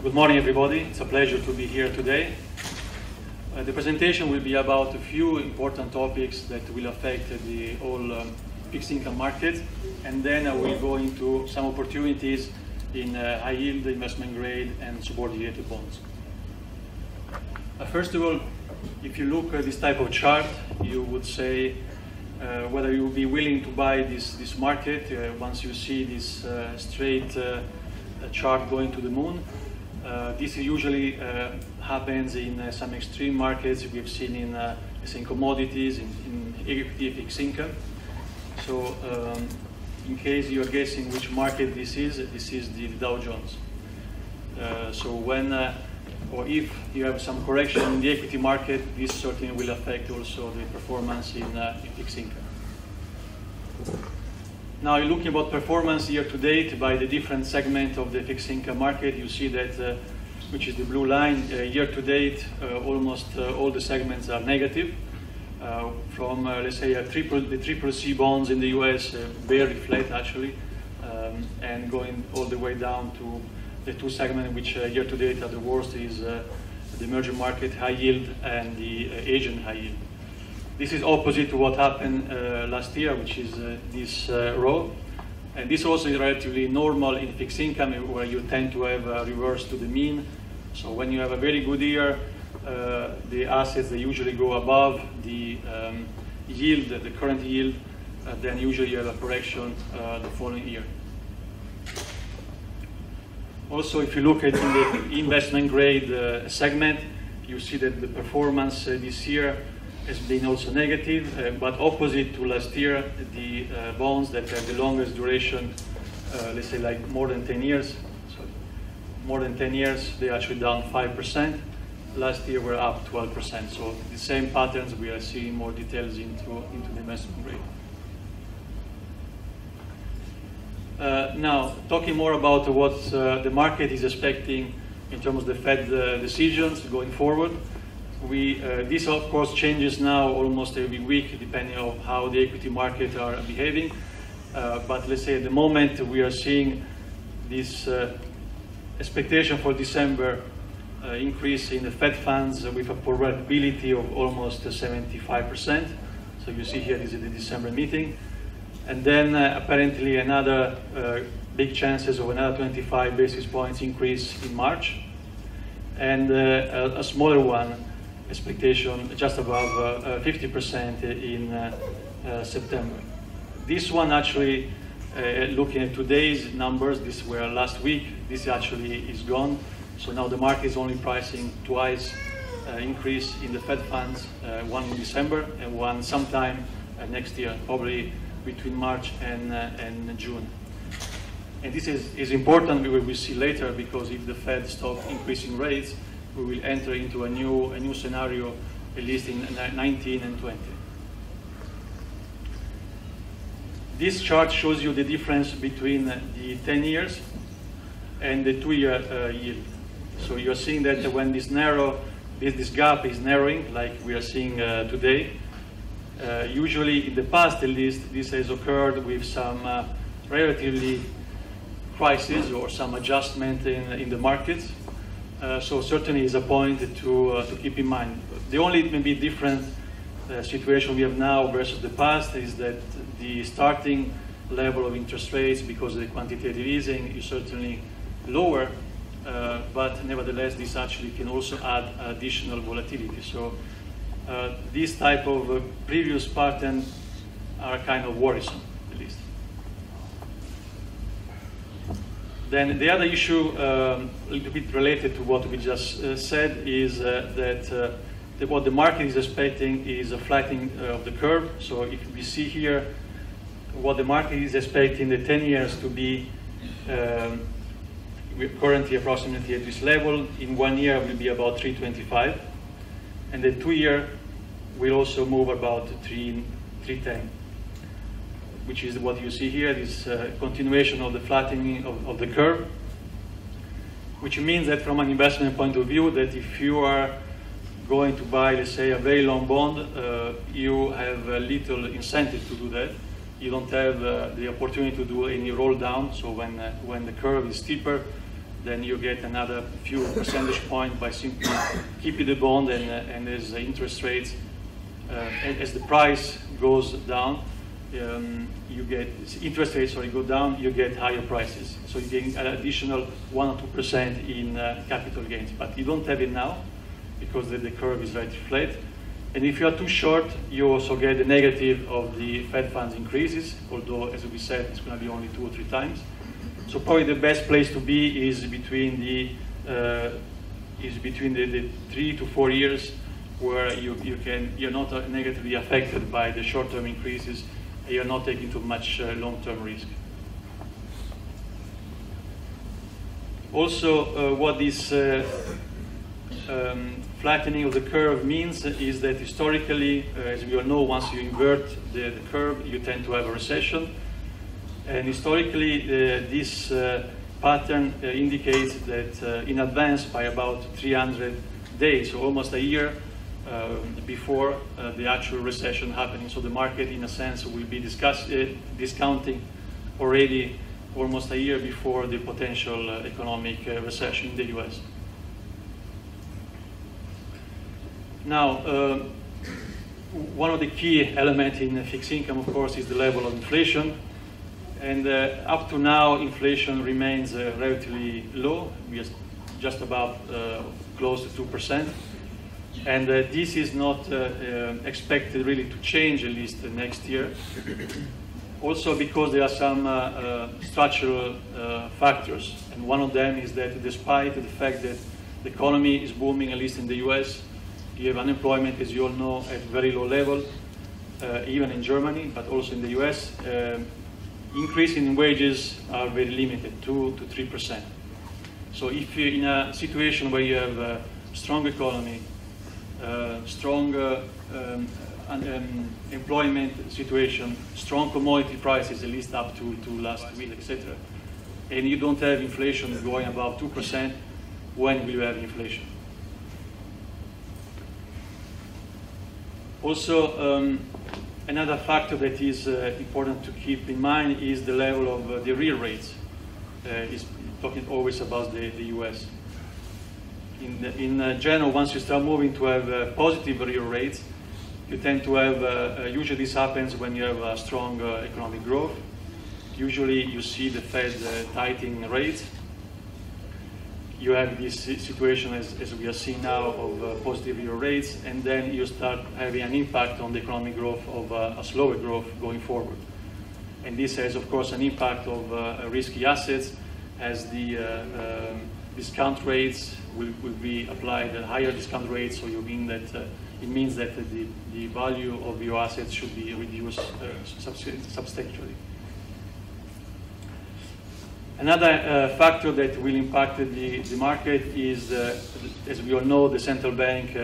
Good morning, everybody. It's a pleasure to be here today. The presentation will be about a few important topics that will affect the whole fixed income market, and then I will go into some opportunities in high yield, investment grade, and subordinated bonds. First of all, if you look at this type of chart, you would say whether you will be willing to buy this market once you see this straight chart going to the moon. This usually happens in some extreme markets we've seen in commodities, in equity, fixed income. So in case you're guessing which market this is the Dow Jones. So when or if you have some correction in the equity market, this certainly will affect also the performance in fixed income. Now, you're looking about performance year to date by the different segment of the fixed income market. You see that, which is the blue line, year to date, almost all the segments are negative. From, let's say, the triple C bonds in the US, very flat actually, and going all the way down to the two segments which year to date are the worst is the emerging market high yield and the Asian high yield. This is opposite to what happened last year, which is this row. And this also is relatively normal in fixed income, where you tend to have a reverse to the mean. So when you have a very good year, the assets, they usually go above the yield, the current yield, then usually you have a correction the following year. Also, if you look at the investment grade segment, you see that the performance this year has been also negative, but opposite to last year, the bonds that have the longest duration, let's say like more than 10 years, so more than 10 years, they're actually down 5%. Last year we're up 12%. So the same patterns, we are seeing more details into the investment grade. Now, talking more about what the market is expecting in terms of the Fed decisions going forward. This of course changes now almost every week depending on how the equity market are behaving. But let's say at the moment we are seeing this expectation for December increase in the Fed funds with a probability of almost 75%. So you see here this is the December meeting. And then apparently another big chances of another 25 basis points increase in March. And a smaller one, expectation just above 50% in September. This one actually, looking at today's numbers, these were last week, this actually is gone. So now the market is only pricing twice increase in the Fed funds, one in December and one sometime next year, probably between March and June. And this is important, we will see later, because if the Fed stops increasing rates, we will enter into a new scenario, at least in 19 and 20. This chart shows you the difference between the 10 years and the 2-year yield. So you're seeing that when this gap is narrowing, like we are seeing today. Usually in the past, at least, this has occurred with some relatively crisis or some adjustment in the markets. So certainly is a point to keep in mind. The only maybe different situation we have now versus the past is that the starting level of interest rates, because of the quantitative easing, is certainly lower, but nevertheless this actually can also add additional volatility. So this type of previous pattern are kind of worrisome, at least. Then the other issue, a little bit related to what we just said, is that what the market is expecting is a flattening of the curve. So if we see here what the market is expecting the 10 years to be, we're currently approximately at this level. In 1 year will be about 325, and the 2-year will also move about 310, which is what you see here, this continuation of the flattening of the curve, which means that from an investment point of view, that if you are going to buy, let's say, a very long bond, you have little incentive to do that. You don't have the opportunity to do any roll down. So when the curve is steeper, then you get another few percentage points by simply keeping the bond, and as the interest rates, as the price goes down, you get interest rates go down, you get higher prices. So you get an additional 1 or 2% in capital gains, but you don't have it now because the curve is very flat. And if you are too short, you also get the negative of the Fed funds increases, although, as we said, it's going to be only 2 or 3 times. So probably the best place to be is between the 3 to 4 years, where you're not negatively affected by the short-term increases, and you're not taking too much long-term risk. Also, what this flattening of the curve means is that historically, as we all know, once you invert the curve, you tend to have a recession. And historically, this pattern indicates that in advance by about 300 days, so almost a year before the actual recession happening. So the market, in a sense, will be discounting already almost a year before the potential economic recession in the US. Now, one of the key elements in fixed income, of course, is the level of inflation. And up to now, inflation remains relatively low. We are just about close to 2%. And this is not expected really to change, at least next year. Also because there are some structural factors. And one of them is that despite the fact that the economy is booming, at least in the US, you have unemployment, as you all know, at very low level, even in Germany, but also in the US. Increase in wages are very limited, 2 to 3%. So if you're in a situation where you have a strong economy, strong employment situation, strong commodity prices, at least up to last week, etc., and you don't have inflation going above 2%, when will you have inflation? Also, another factor that is important to keep in mind is the level of the real rates. Is talking always about the US. In general, once you start moving to have positive real rates, you tend to have, usually this happens when you have a strong economic growth. Usually you see the Fed tightening rates. You have this situation, as we are seeing now, of positive real rates, and then you start having an impact on the economic growth of a slower growth going forward. And this has, of course, an impact of risky assets, as the discount rates will be applied at higher discount rates, so you mean that it means that the value of your assets should be reduced substantially. Another factor that will impact the market is, as we all know, the central bank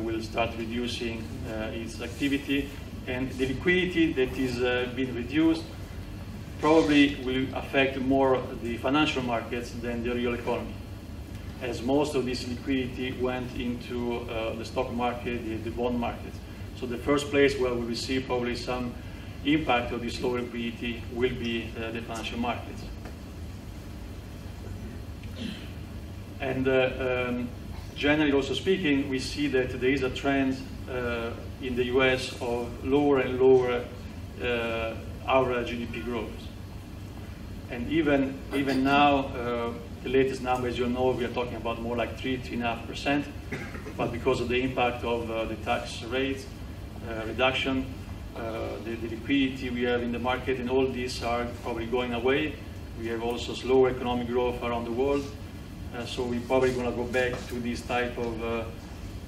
will start reducing its activity, and the liquidity that is being reduced probably will affect more the financial markets than the real economy, as most of this liquidity went into the stock market, the bond market. So the first place where we will see probably some impact of this lower liquidity will be the financial markets. And generally also speaking, we see that there is a trend in the US of lower and lower average GDP growth. And even now, the latest numbers, you know, we are talking about more like 3.5%, but because of the impact of the tax rate reduction, the liquidity we have in the market, and all these are probably going away. We have also slower economic growth around the world. So we're probably going to go back to this type of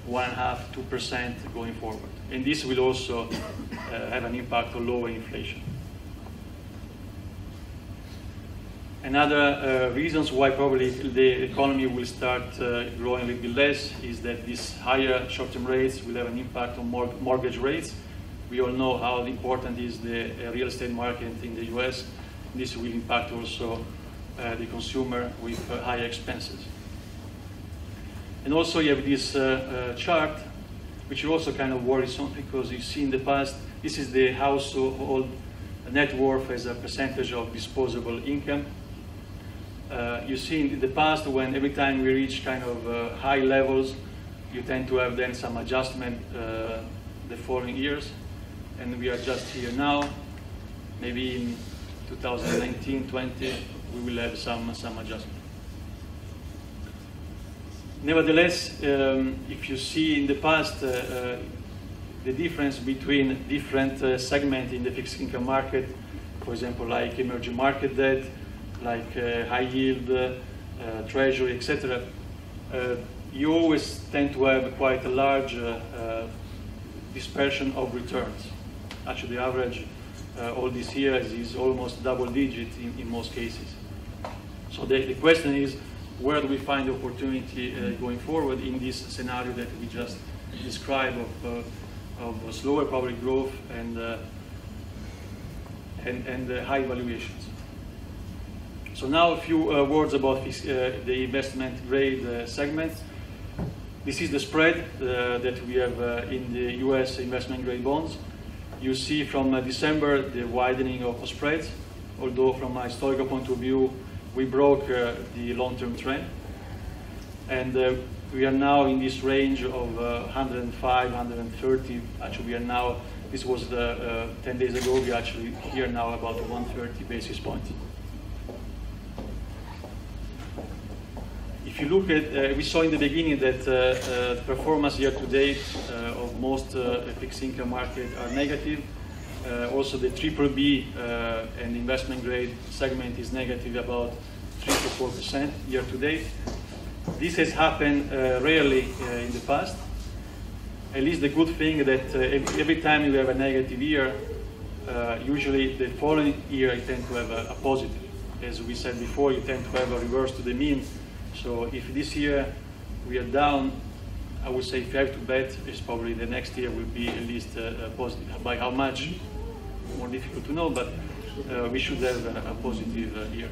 1.5%, 2% going forward. And this will also have an impact on lower inflation. Another reasons why probably the economy will start growing a little bit less is that these higher short-term rates will have an impact on mortgage rates. We all know how important is the real estate market in the US. This will impact also the consumer with higher expenses. And also you have this chart, which is also kind of worrisome, because you see in the past, this is the household net worth as a percentage of disposable income. You see in the past, when every time we reach kind of high levels, you tend to have then some adjustment the following years. And we are just here now. Maybe in 2019-20, we will have some adjustment. Nevertheless, if you see in the past the difference between different segments in the fixed income market, for example, like emerging market debt, like high yield, treasury, etc., you always tend to have quite a large dispersion of returns. Actually, the average all these years is almost double digit in most cases. So the question is, where do we find the opportunity going forward in this scenario that we just described of slower probably growth and high valuations? So now a few words about the investment grade segment. This is the spread that we have in the US investment grade bonds. You see from December the widening of spreads, although from a historical point of view we broke the long-term trend. And we are now in this range of 105, 130. Actually, we are now, this was 10 days ago, we are actually here now about 130 basis points. If you look at, we saw in the beginning that performance year to date of most fixed income market are negative. Also the BBB and investment grade segment is negative about 3 to 4% year to date. This has happened rarely in the past. At least the good thing that every time you have a negative year, usually the following year you tend to have a positive. As we said before, you tend to have a reverse to the mean. So if this year we are down, I would say if you have to bet, it's probably the next year will be at least positive. By how much? More difficult to know, but we should have a positive year.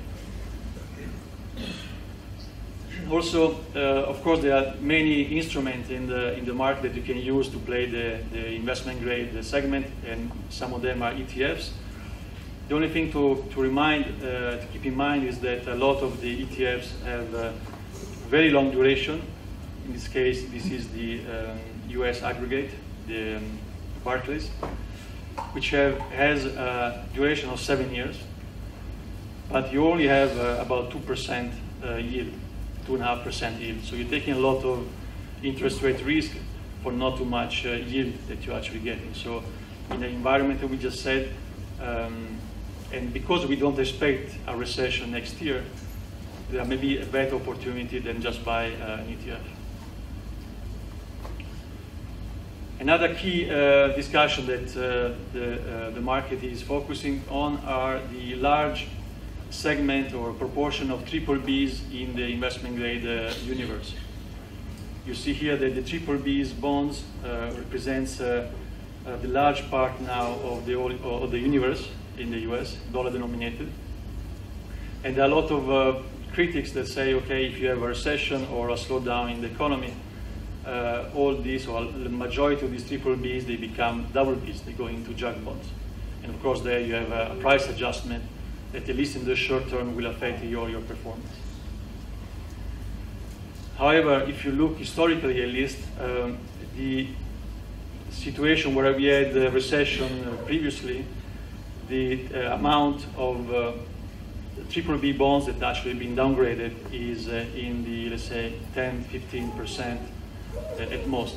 Also, of course, there are many instruments in the market that you can use to play the investment grade segment, and some of them are ETFs. The only thing to keep in mind is that a lot of the ETFs have very long duration. In this case, this is the US aggregate, the Barclays, which has a duration of 7 years, but you only have about 2% yield, 2.5% yield. So you're taking a lot of interest rate risk for not too much yield that you're actually getting. So in the environment that we just said, and because we don't expect a recession next year, there may be a better opportunity than just buy an ETF. Another key discussion that the market is focusing on are the large segment or proportion of BBBs in the investment grade universe. You see here that the BBBs bonds represents the large part now of the universe in the US, dollar denominated. And there are a lot of critics that say, okay, if you have a recession or a slowdown in the economy, all these, or the majority of these BBBs, they become BBs, they go into junk bonds. And of course there you have a price adjustment that at least in the short term will affect your performance. However, if you look historically at least, the situation where we had the recession previously, the amount of BBB bonds that actually have been downgraded is in the, let's say, 10-15% at most.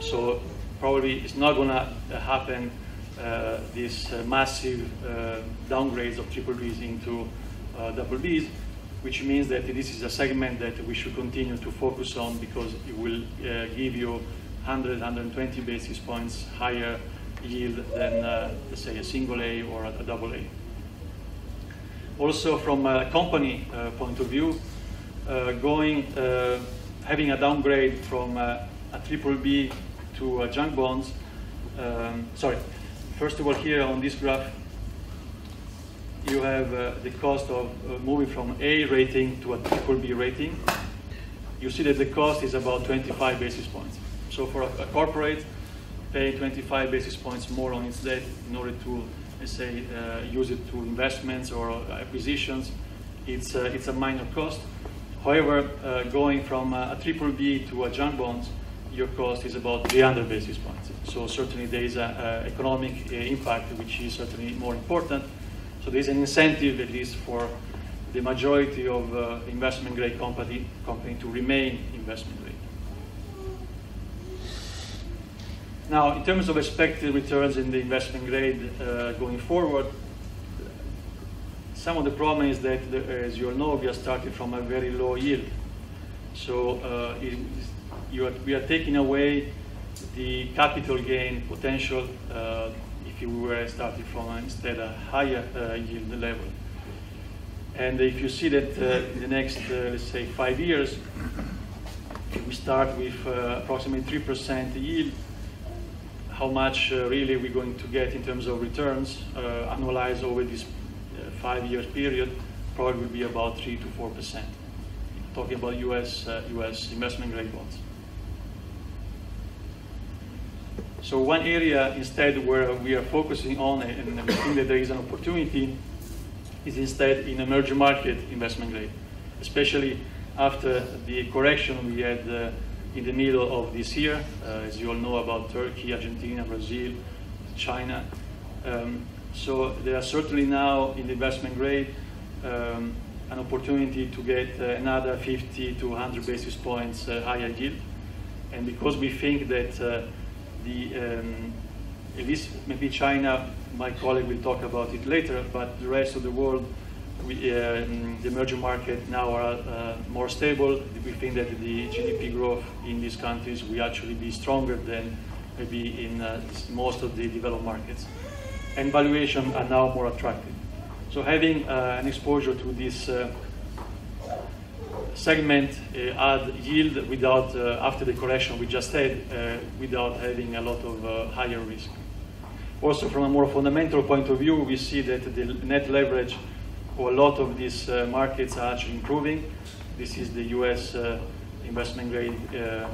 So probably it's not going to happen these massive downgrades of BBBs into BBs, which means that this is a segment that we should continue to focus on because it will give you 100, 120 basis points higher yield than, let's say, a single A or a double A. Also, from a company point of view, having a downgrade from a BBB to junk bonds. First of all, here on this graph, you have the cost of moving from A rating to a BBB rating. You see that the cost is about 25 basis points. So for a corporate, pay 25 basis points more on its debt in order to, let's say, use it to investments or acquisitions, it's a minor cost. However, going from a BBB to a junk bond, your cost is about 300 basis points. So certainly there is an economic impact, which is certainly more important. So there's an incentive, at least for the majority of investment grade company to remain investment grade. Now, in terms of expected returns in the investment grade going forward, some of the problem is that, as you all know, we are starting from a very low yield. So we are taking away the capital gain potential if you were starting from instead a higher yield level. And if you see that in the next, let's say, 5 years, we start with approximately 3% yield, how much really we're going to get in terms of returns annualized over this 5 year period probably will be about 3 to 4%. Talking about US investment grade bonds. So one area instead where we are focusing on, and we think that there is an opportunity, is instead in emerging market investment grade, especially after the correction we had in the middle of this year, as you all know about Turkey, Argentina, Brazil, China. So there are certainly now in the investment grade an opportunity to get another 50 to 100 basis points higher yield. And because we think that at least maybe China, my colleague will talk about it later, but the rest of the world, the emerging market now are more stable. We think that the GDP growth in these countries will actually be stronger than maybe in most of the developed markets. And valuations are now more attractive. So having an exposure to this segment add yield without, after the correction we just had, without having a lot of higher risk. Also, from a more fundamental point of view, we see that the net leverage for a lot of these markets are actually improving. This is the US investment grade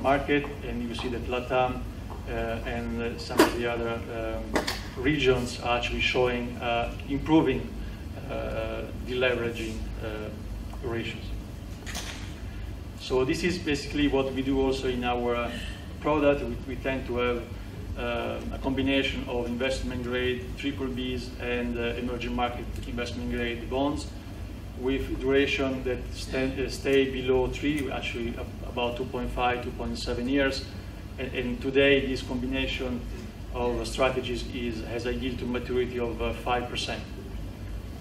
market, and you see that LATAM and some of the other regions are actually showing improving deleveraging ratios. So this is basically what we do also in our product. We tend to have a combination of investment grade BBBs and emerging market investment grade bonds with duration that stay below 3, actually about 2.5, 2.7 years. And today this combination of strategies has a yield to maturity of 5%,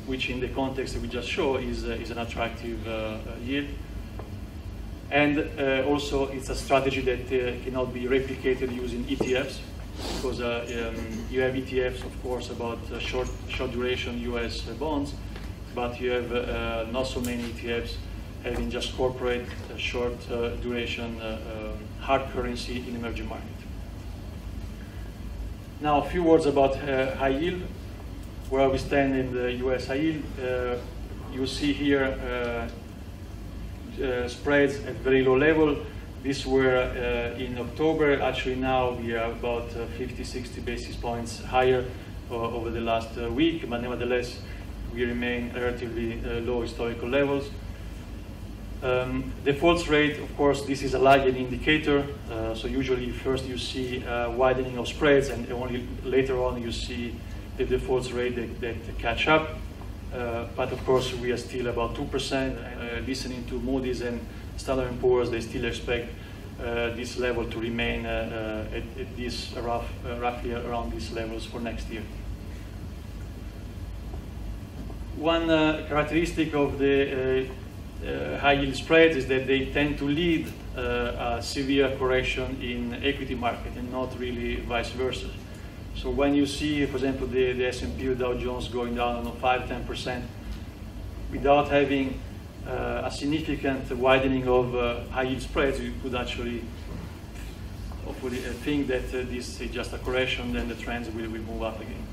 which in the context that we just showed is an attractive yield. And also it's a strategy that cannot be replicated using ETFs, because you have ETFs, of course, about short duration US bonds, but you have not so many ETFs having just corporate short duration hard currency in emerging market. Now, a few words about high yield, where we stand in the US high yield. You see here spreads at very low level. These were in October. Actually now we are about 50, 60 basis points higher over the last week, but nevertheless we remain relatively low historical levels. Defaults rate, of course, this is a lagging indicator. So usually first you see widening of spreads, and only later on you see the defaults rate that catch up. But of course we are still about 2%. Listening to Moody's and Standard & Poor's, they still expect this level to remain at this roughly around these levels for next year. One characteristic of the high yield spreads is that they tend to lead a severe correction in equity market and not really vice versa. So when you see, for example, the S&P or Dow Jones going down 5–10% without having a significant widening of high yield spreads, you could actually hopefully think that this is just a correction, then the trends will move up again.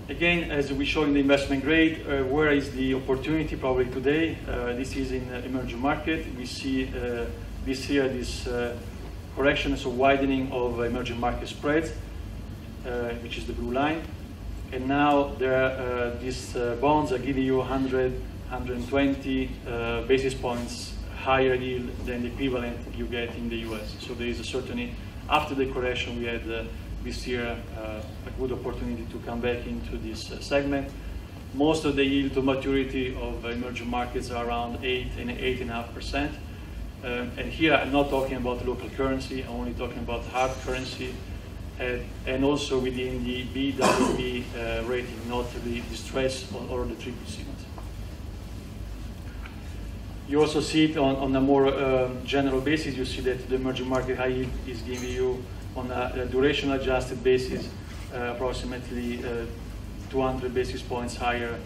Again, as we show in the investment grade, where is the opportunity probably today? This is in emerging market. We see this year this correction, so widening of emerging market spreads, which is the blue line. and now these bonds are giving you 100, 120 basis points higher yield than the equivalent you get in the US. So there is certainly, after the correction, we had this year a good opportunity to come back into this segment. Most of the yield to maturity of emerging markets are around 8 and 8.5%. And here I'm not talking about local currency, I'm only talking about hard currency, and also within the BBB rating, not the stress or the triple C. You also see it on a more general basis. You see that the emerging market high yield is giving you, on a duration adjusted basis, approximately 200 basis points higher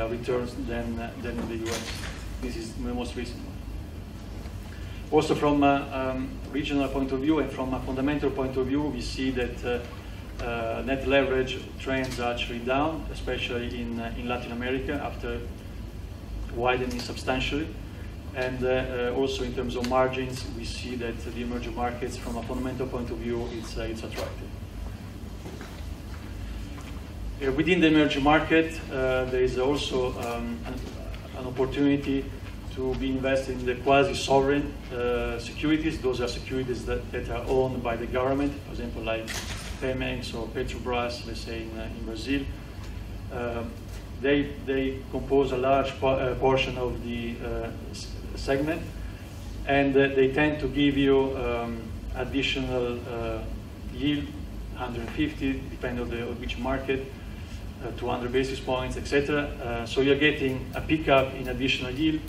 returns than in the US. This is the most recent one. Also from a regional point of view and from a fundamental point of view, we see that net leverage trends are actually down, especially in Latin America after widening substantially. And also in terms of margins, we see that the emerging markets, from a fundamental point of view, it's attractive. Within the emerging market, there is also an opportunity to be invested in the quasi-sovereign securities. Those are securities that are owned by the government, for example, like Pemex or Petrobras, let's say in Brazil. They compose a large portion of the segment, and they tend to give you additional yield, 150, depending on which market, 200 basis points, etc. So you're getting a pickup in additional yield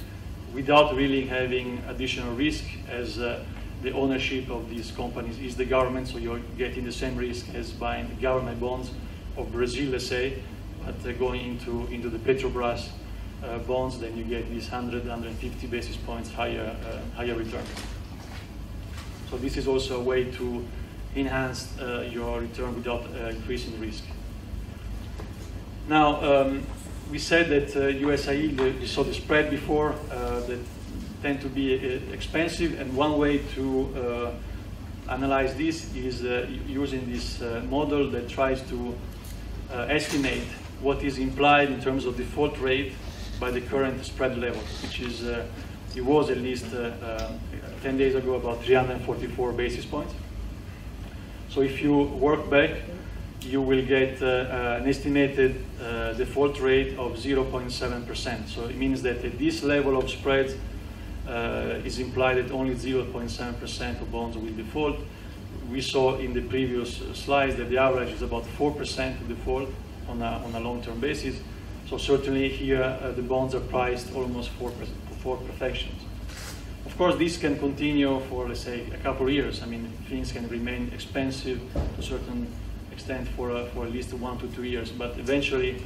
without really having additional risk, as the ownership of these companies is the government, so you're getting the same risk as buying government bonds of Brazil, let's say, but going into the Petrobras bonds, then you get these 100, 150 basis points higher return. So this is also a way to enhance your return without increasing risk. Now, we said that US high yield, you saw the spread before, that tend to be expensive, and one way to analyze this is using this model that tries to estimate what is implied in terms of default rate by the current spread level, which is, it was at least 10 days ago about 344 basis points. So if you work back, you will get an estimated default rate of 0.7%. So it means that at this level of spread is implied that only 0.7% of bonds will default. We saw in the previous slides that the average is about 4% default on a long-term basis. So certainly here the bonds are priced almost for perfection. Of course, this can continue for, let's say, a couple of years. I mean, things can remain expensive to a certain extent for at least 1 to 2 years, but eventually,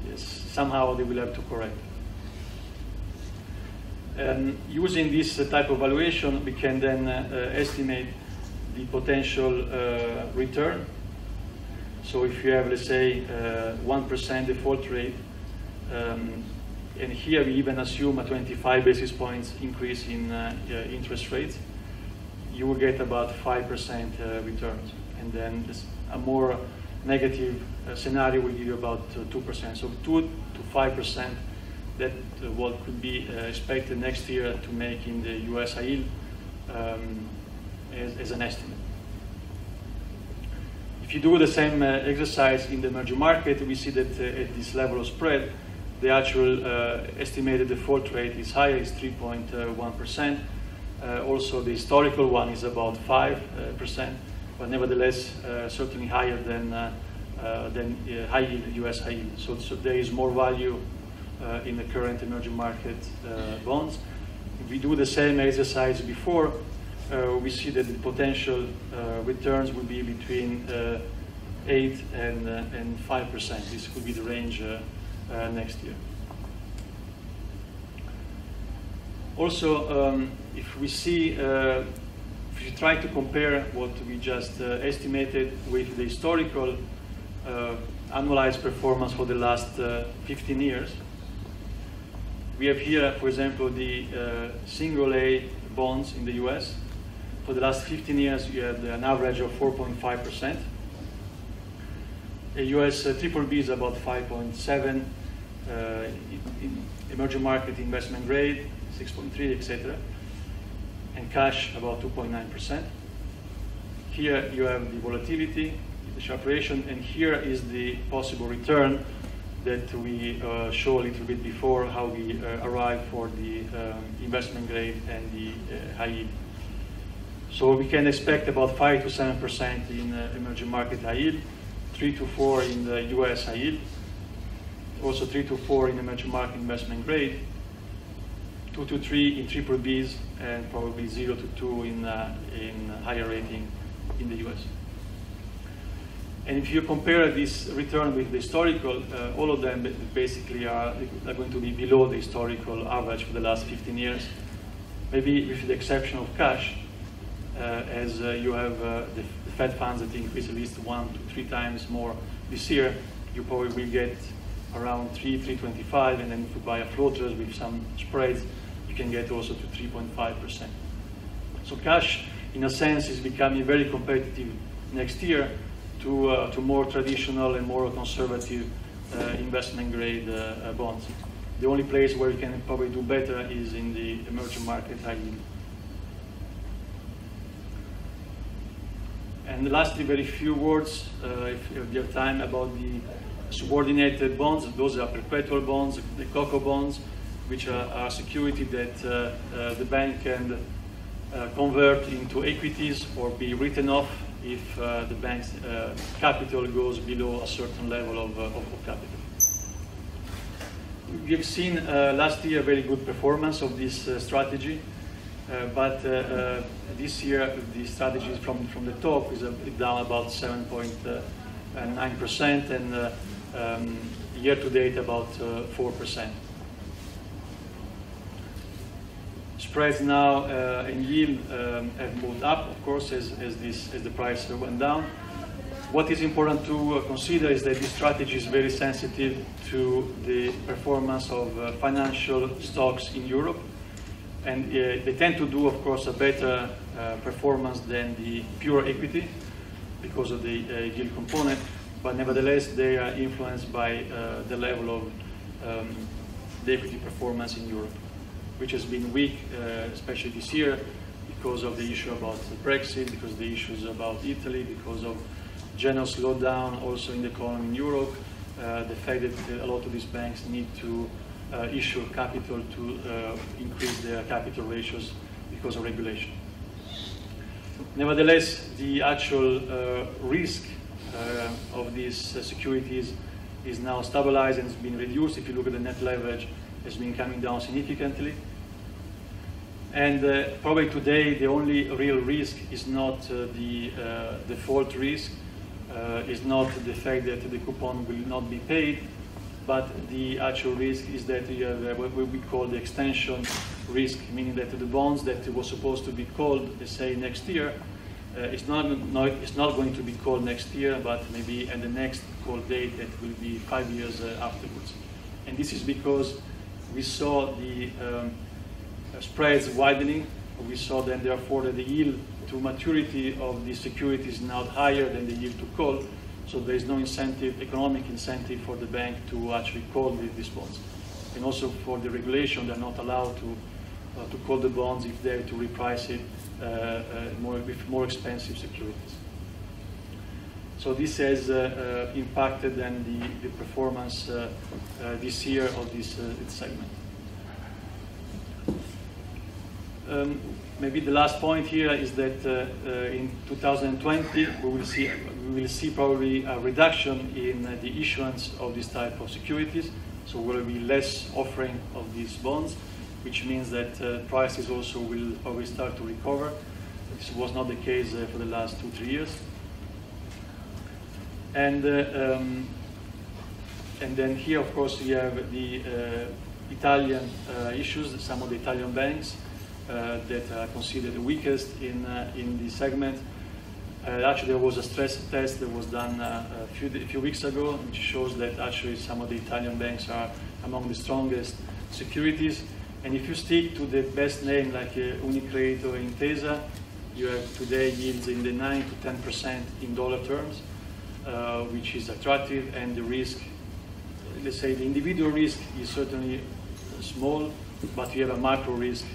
yes, somehow they will have to correct. Using this type of valuation, we can then estimate the potential return. So if you have, let's say, 1% default rate, and here we even assume a 25 basis points increase in interest rates, you will get about 5% returns. And then a more negative scenario will give you about 2%. So 2 to 5%, that what could be expected next year to make in the US high yield as an estimate. If you do the same exercise in the emerging market, we see that at this level of spread, the actual estimated default rate is higher, it's 3.1%. Also, the historical one is about 5%, but nevertheless, certainly higher than high yield, US high yield. So there is more value in the current emerging market bonds. If we do the same exercise before, we see that the potential returns will be between 8 and 5%. This could be the range next year. Also, if we see, if you try to compare what we just estimated with the historical annualized performance for the last 15 years, we have here, for example, the single A bonds in the US. For the last 15 years, you had an average of 4.5%. US BBB is about 5.7, in emerging market investment grade 6.3, etc. And cash about 2.9%. Here you have the volatility, the sharp variation, and here is the possible return that we show a little bit before how we arrive for the investment grade and the high yield. So we can expect about 5 to 7% in emerging market high yield, 3 to 4 in the US high yield, also 3 to 4 in emerging market investment grade, 2 to 3 in BBBs, and probably 0 to 2 in higher rating in the US. And if you compare this return with the historical, all of them basically are going to be below the historical average for the last 15 years, maybe with the exception of cash, as you have the Fed funds that increase at least 1 to 3 times more this year. You probably will get around 3.25, and then if you buy a floaters with some spreads, you can get also to 3.5%. So cash, in a sense, is becoming very competitive next year to more traditional and more conservative investment grade bonds. The only place where you can probably do better is in the emerging market high yield. And lastly, very few words, if you have time, about the subordinated bonds. Those are perpetual bonds, the COCO bonds, which are security that the bank can convert into equities or be written off if the bank's capital goes below a certain level of capital. We've seen last year very good performance of this strategy, but this year the strategy from the top is down about 7.9%, and year to date about 4%. Spreads now in yield have moved up, of course, as the price went down. What is important to consider is that this strategy is very sensitive to the performance of financial stocks in Europe, and they tend to do, of course, a better performance than the pure equity because of the yield component, but nevertheless they are influenced by the level of the equity performance in Europe, which has been weak, especially this year, because of the issue about Brexit, because of the issues about Italy, because of general slowdown also in the economy in Europe, the fact that a lot of these banks need to issue capital to increase their capital ratios because of regulation. Nevertheless, the actual risk of these securities is now stabilized and has been reduced. If you look at the net leverage, has been coming down significantly. And probably today the only real risk is not the default risk, is not the fact that the coupon will not be paid, but the actual risk is that you have what we call the extension risk, meaning that the bonds that were supposed to be called, let's say, next year, it's not going to be called next year, but maybe at the next call date that will be 5 years afterwards. And this is because we saw the spreads widening. We saw then, therefore, that the yield to maturity of the securities is now higher than the yield to call. So there is no incentive, economic incentive, for the bank to actually call these bonds. And also for the regulation, they're not allowed to call the bonds if they're to reprice it with more expensive securities. So this has impacted then the performance this year of this segment. Maybe the last point here is that in 2020 we will see probably a reduction in the issuance of this type of securities. So there will be less offering of these bonds, which means that prices also will probably start to recover. This was not the case for the last 2-3 years. And then here, of course, we have the Italian issues, some of the Italian banks that are considered the weakest in the segment. Actually, there was a stress test that was done a few weeks ago, which shows that actually some of the Italian banks are among the strongest securities. And if you stick to the best name like Unicredit or Intesa, you have today yields in the 9 to 10% in dollar terms. which is attractive, and the risk, let's say the individual risk is certainly small, but you have a macro risk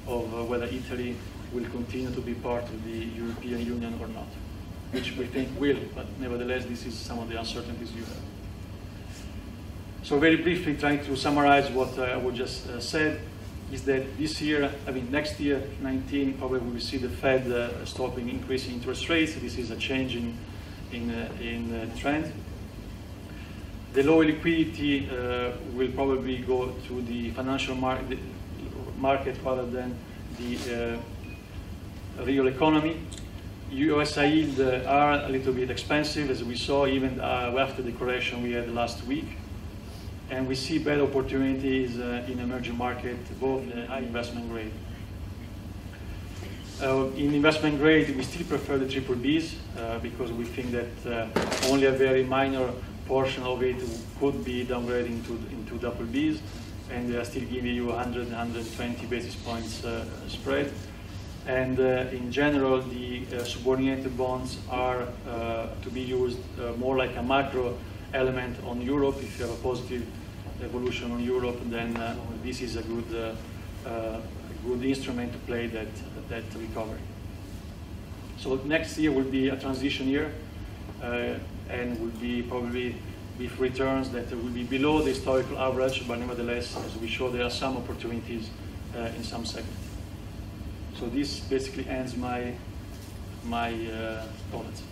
of whether Italy will continue to be part of the European Union or not, which we think will, but nevertheless this is some of the uncertainties you have. So very briefly, trying to summarize what I would just said, is that this year, I mean next year, 19, probably we will see the Fed stopping increasing interest rates. This is a change in trend. The low liquidity will probably go to the financial market rather than the real economy. US yields are a little bit expensive, as we saw even after the correction we had last week. And we see better opportunities in emerging markets, both in high investment grade. In investment grade, we still prefer the triple Bs because we think that only a very minor portion of it could be downgraded into double Bs, and they are still giving you 100, 120 basis points spread. And in general, the subordinated bonds are to be used more like a macro element on Europe. If you have a positive evolution on Europe, then this is a good instrument to play that recovery. So next year will be a transition year, and will be probably with returns that will be below the historical average, but nevertheless, as we show, there are some opportunities in some segments. So this basically ends my comments.